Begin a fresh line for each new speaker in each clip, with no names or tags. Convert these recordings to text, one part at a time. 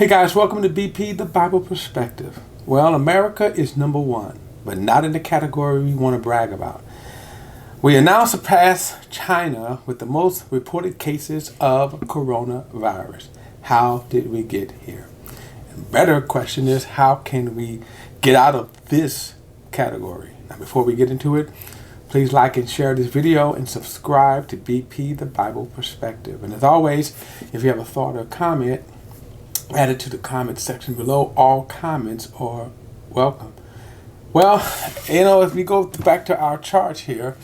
Hey guys, welcome to BP, the Bible Perspective. Well, America is number one, but not in the category we want to brag about. We are now surpassed China with the most reported cases of coronavirus. How did we get here? And better question is, how can we get out of this category? Now, before we get into it, please like and share this video and subscribe to BP, the Bible Perspective. And as always, if you have a thought or comment, add it to the comment section below. All comments are welcome. Well, if we go back to our chart here,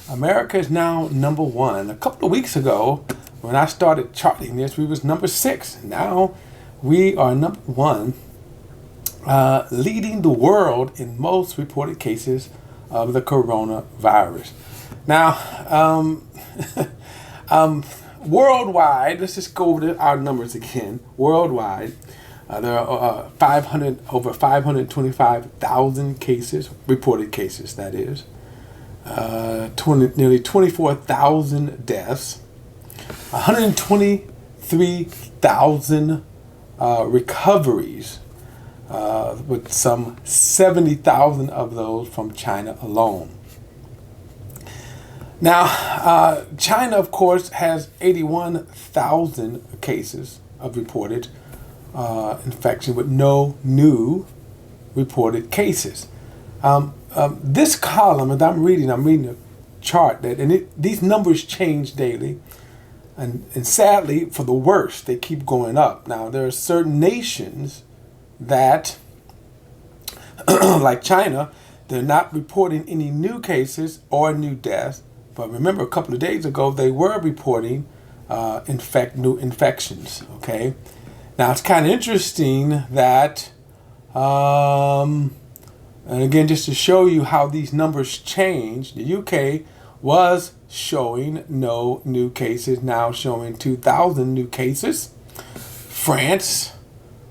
America is now number one. A couple of weeks ago, when I started charting this, we was number 6. Now we are number one, leading the world in most reported cases of the coronavirus. Now, worldwide, let's just go over our numbers again. Worldwide, there are over 525,000 cases, reported cases, that is. Nearly 24,000 deaths, 123,000 recoveries, with some 70,000 of those from China alone. Now, China, of course, has 81,000 cases of reported infection with no new reported cases. This column, as I'm reading a chart these numbers change daily, and sadly, for the worse, they keep going up. Now, there are certain nations that, like China, they're not reporting any new cases or new deaths. But remember, a couple of days ago, they were reporting new infections. Okay, now it's kind of interesting that, and again, just to show you how these numbers change, the UK was showing no new cases, now showing 2,000 new cases. France,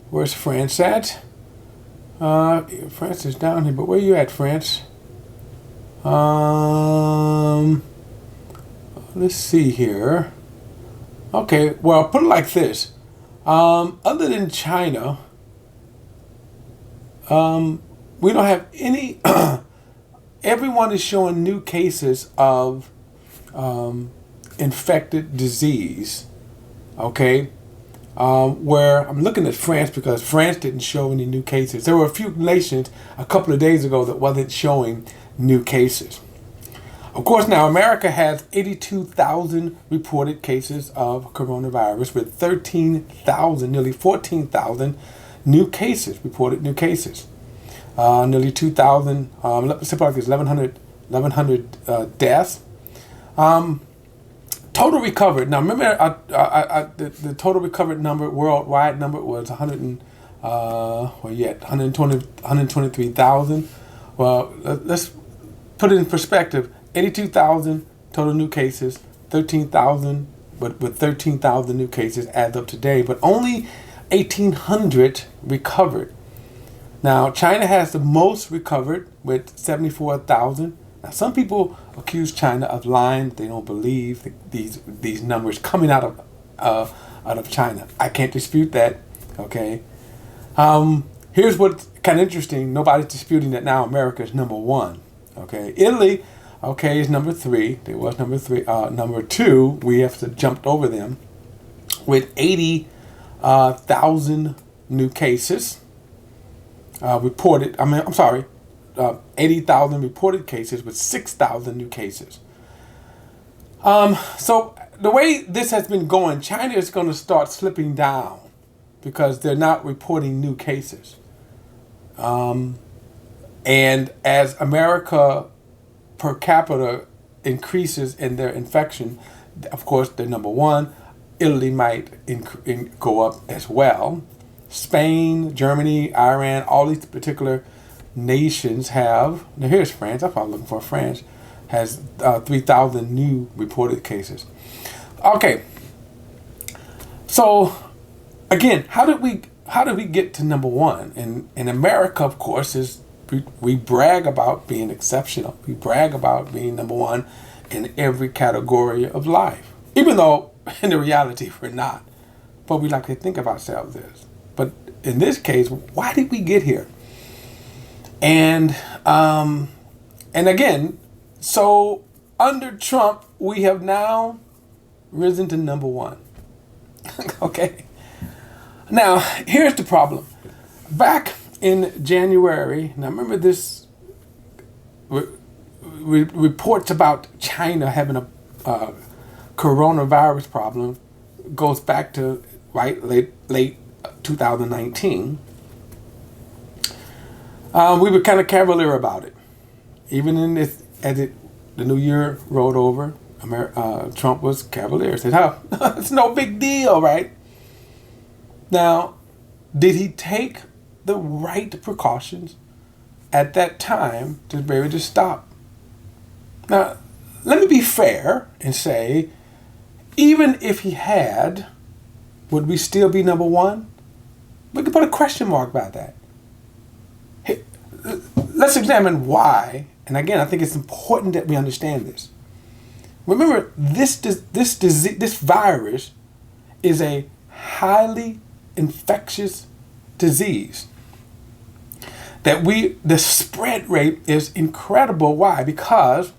where's France at? France is down here, but where you at, France? Let's see here. Okay, well, put it like this. Other than China, we don't have any. Everyone is showing new cases of infected disease. Okay, where I'm looking at France because France didn't show any new cases. There were a few nations a couple of days ago that wasn't showing new cases. Of course, now America has 82,000 reported cases of coronavirus with 13,000, nearly 14,000 reported new cases. Nearly 2,000, let's say like 1,100 deaths. Total recovered. Now remember, the total recovered number, worldwide number, was 123,000. Well, let's put it in perspective. 82,000 total new cases, 13,000, but with 13,000 new cases as of today, but only 1,800 recovered. Now, China has the most recovered with 74,000. Now, some people accuse China of lying. They don't believe these numbers coming out of China. I can't dispute that. Okay. Here's what's kind of interesting. Nobody's disputing that now America is number one. Okay. Italy, okay, is number 3. They was number 3. Number 2, we have to jumped over them with 80,000 new cases reported. 80,000 reported cases with 6,000 new cases. So the way this has been going, China is going to start slipping down because they're not reporting new cases. And as America per capita increases in their infection, of course, they're number one. Italy might go up as well. Spain, Germany, Iran, all these particular nations have, now here's France, I'm probably looking for France, has 3,000 new reported cases. Okay, so again, how did we get to number one? And in America, of course, we brag about being exceptional. We brag about being number one in every category of life, even though in the reality we're not. But we like to think of ourselves as. But in this case, why did we get here? And again, so under Trump, we have now risen to number one. Okay. Now, here's the problem. Back in January, now remember this reports about China having a coronavirus problem goes back to late 2019. We were kind of cavalier about it. Even in this, the new year rolled over, Trump was cavalier. Said, "Oh, it's no big deal, right?" Now, did he take the right precautions at that time to be able to stop? Now, let me be fair and say, even if he had, would we still be number one? We could put a question mark by that. Let's examine why. And again, I think it's important that we understand this. Remember, this virus is a highly infectious disease. The spread rate is incredible. Why? Because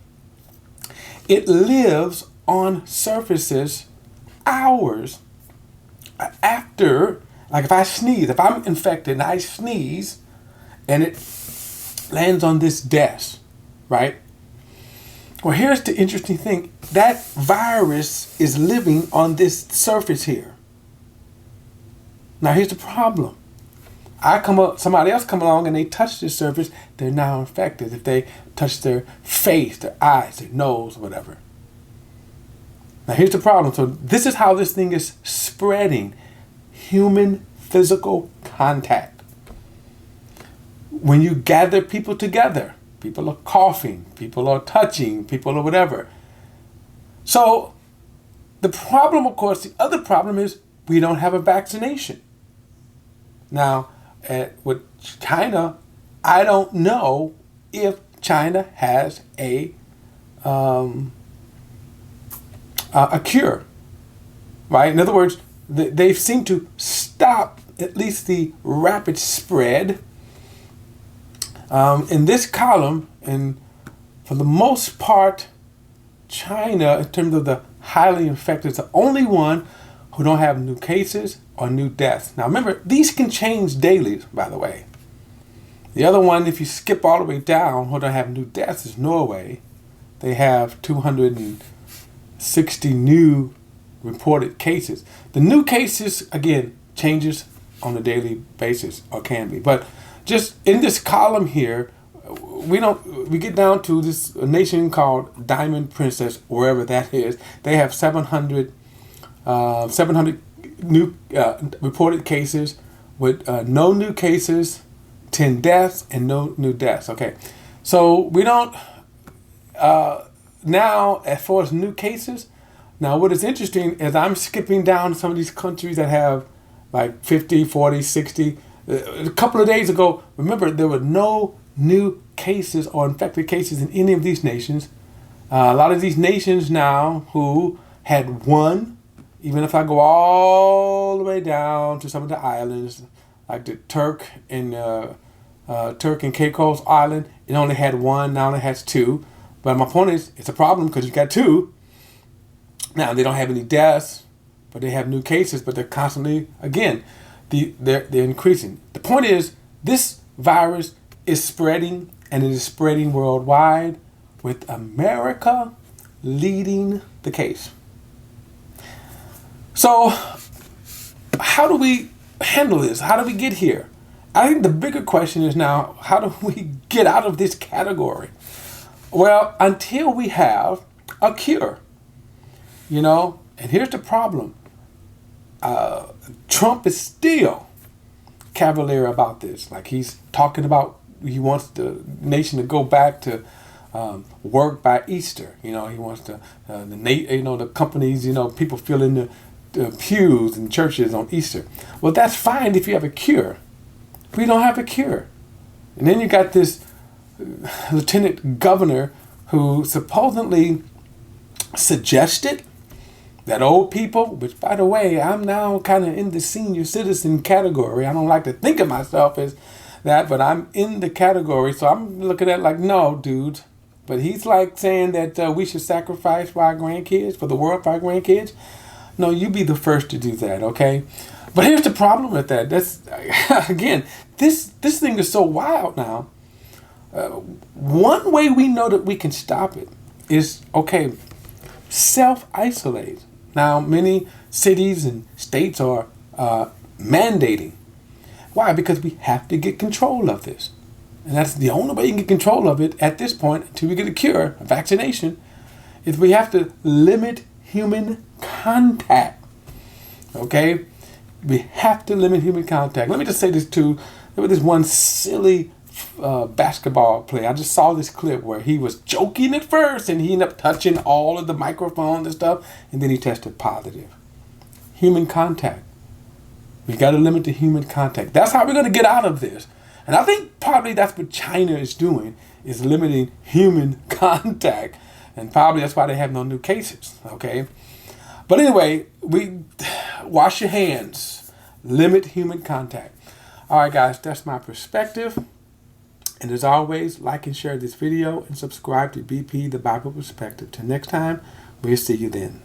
it lives on surfaces hours after, like if I sneeze, if I'm infected and I sneeze and it lands on this desk, right? Well, here's the interesting thing. That virus is living on this surface here. Now, here's the problem. Somebody else come along and they touch this surface, they're now infected. If they touch their face, their eyes, their nose, whatever. Now, here's the problem. So this is how this thing is spreading. Human physical contact. When you gather people together, people are coughing, people are touching, people are whatever. So the problem, of course, the other problem is we don't have a vaccination. Now, with China, I don't know if China has a cure, right? In other words, they seem to stop at least the rapid spread. In this column, and for the most part, China, in terms of the highly infected, is the only one who don't have new cases or new deaths. Now remember, these can change daily, by the way. The other one, if you skip all the way down, who don't have new deaths is Norway. They have 260 new reported cases. The new cases, again, changes on a daily basis, or can be. But just in this column here, we get down to this nation called Diamond Princess, wherever that is. They have 700 new reported cases with no new cases, 10 deaths, and no new deaths. Okay, so we don't, now as far as new cases, now what is interesting is I'm skipping down some of these countries that have like 50, 40, 60. A couple of days ago, remember, there were no new cases or infected cases in any of these nations. A lot of these nations now who had one, even if I go all the way down to some of the islands, like the Turk and Caicos Island, it only had one, now it has two. But my point is, it's a problem because you got two. Now, they don't have any deaths, but they have new cases, but they're constantly, again, they're increasing. The point is, this virus is spreading, and it is spreading worldwide, with America leading the case. So, how do we handle this? How do we get here? I think the bigger question is now, how do we get out of this category? Well, until we have a cure, and here's the problem. Trump is still cavalier about this. Like he's talking about, he wants the nation to go back to work by Easter. He wants to, the companies, people fill in the pews in churches on Easter. Well, that's fine if you have a cure. We don't have a cure. And then you got this lieutenant governor who supposedly suggested that old people, which by the way, I'm now kind of in the senior citizen category. I don't like to think of myself as that, but I'm in the category. So I'm looking at it like, no, dude. But he's like saying that we should sacrifice for our grandkids, for the world, for our grandkids. No, you be the first to do that, okay? But here's the problem with that. That's again, this thing is so wild now. One way we know that we can stop it is, okay, self-isolate. Now, many cities and states are mandating. Why? Because we have to get control of this. And that's the only way you can get control of it at this point until we get a cure, a vaccination, is we have to limit human contact. Okay? We have to limit human contact. Let me just say this too. There was this one silly basketball player. I just saw this clip where he was joking at first and he ended up touching all of the microphones and stuff, and then he tested positive. Human contact. We got to limit the human contact. That's how we're going to get out of this. And I think probably that's what China is doing, is limiting human contact. And probably that's why they have no new cases, okay? But anyway, we wash your hands, limit human contact. All right, guys, that's my perspective. And as always, like and share this video and subscribe to BP, The Bible Perspective. Till next time, we'll see you then.